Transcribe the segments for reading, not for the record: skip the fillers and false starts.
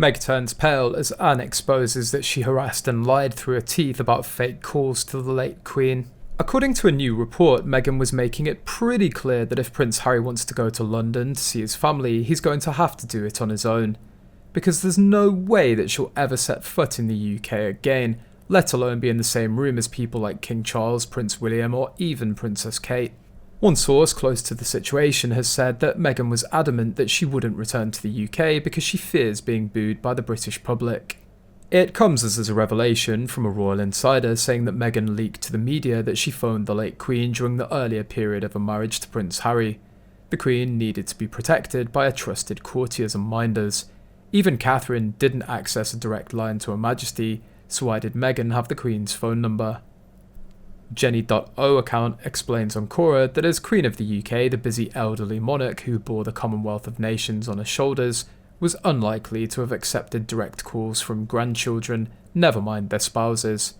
Meg turns pale as Anne exposes that she harassed and lied through her teeth about fake calls to the late Queen. According to a new report, Meghan was making it pretty clear that if Prince Harry wants to go to London to see his family, he's going to have to do it on his own. Because there's no way that she'll ever set foot in the UK again, let alone be in the same room as people like King Charles, Prince William, or even Princess Kate. One source close to the situation has said that Meghan was adamant that she wouldn't return to the UK because she fears being booed by the British public. It comes as a revelation from a royal insider saying that Meghan leaked to the media that she phoned the late Queen during the earlier period of her marriage to Prince Harry. The Queen needed to be protected by her trusted courtiers and minders. Even Catherine didn't access a direct line to Her Majesty, so why did Meghan have the Queen's phone number? Jenny.O account explains on Quora that as Queen of the UK, the busy elderly monarch who bore the Commonwealth of Nations on her shoulders was unlikely to have accepted direct calls from grandchildren, never mind their spouses.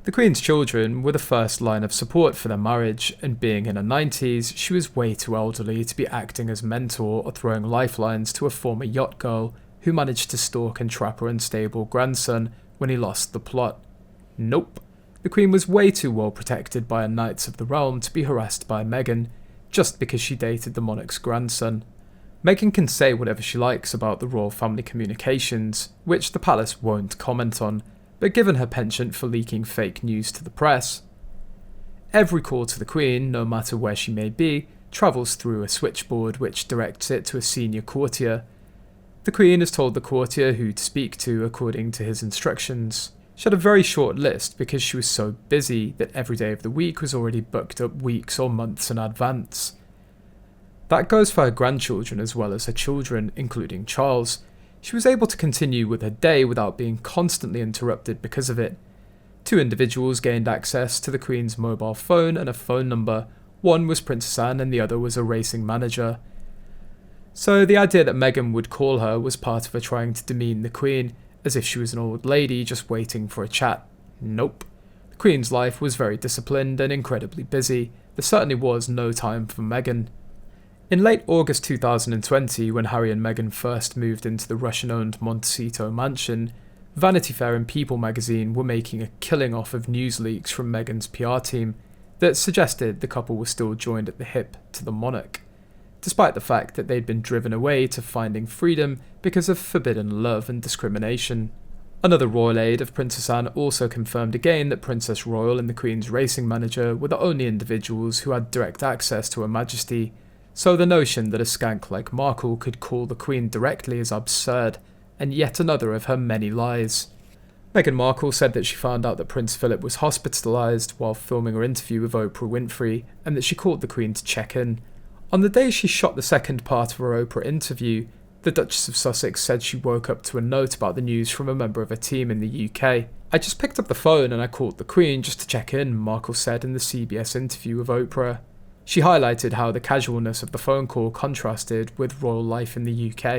The Queen's children were the first line of support for their marriage, and being in her 90s, she was way too elderly to be acting as mentor or throwing lifelines to a former yacht girl who managed to stalk and trap her unstable grandson when he lost the plot. Nope. The Queen was way too well protected by her Knights of the Realm to be harassed by Meghan, just because she dated the monarch's grandson. Meghan can say whatever she likes about the royal family communications, which the palace won't comment on, but given her penchant for leaking fake news to the press, every call to the Queen, no matter where she may be, travels through a switchboard which directs it to a senior courtier. The Queen has told the courtier who to speak to according to his instructions. She had a very short list because she was so busy that every day of the week was already booked up weeks or months in advance. That goes for her grandchildren as well as her children, including Charles. She was able to continue with her day without being constantly interrupted because of it. Two individuals gained access to the Queen's mobile phone and a phone number. One was Princessanne and the other was a racing manager. So the idea that Meghan would call her was part of her trying to demean the Queen, as if she was an old lady just waiting for a chat. Nope. The Queen's life was very disciplined and incredibly busy. There certainly was no time for Meghan. In late August 2020, when Harry and Meghan first moved into the Russian-owned Montecito mansion, Vanity Fair and People magazine were making a killing off of news leaks from Meghan's PR team that suggested the couple were still joined at the hip to the monarch, despite the fact that they'd been driven away to finding freedom because of forbidden love and discrimination. Another royal aide of Princess Anne also confirmed again that Princess Royal and the Queen's racing manager were the only individuals who had direct access to Her Majesty, so the notion that a skank like Markle could call the Queen directly is absurd, and yet another of her many lies. Meghan Markle said that she found out that Prince Philip was hospitalised while filming her interview with Oprah Winfrey, and that she called the Queen to check in. On the day she shot the second part of her Oprah interview, the Duchess of Sussex said she woke up to a note about the news from a member of her team in the UK. "I just picked up the phone and I called the Queen just to check in," Markle said in the CBS interview with Oprah. She highlighted how the casualness of the phone call contrasted with royal life in the UK.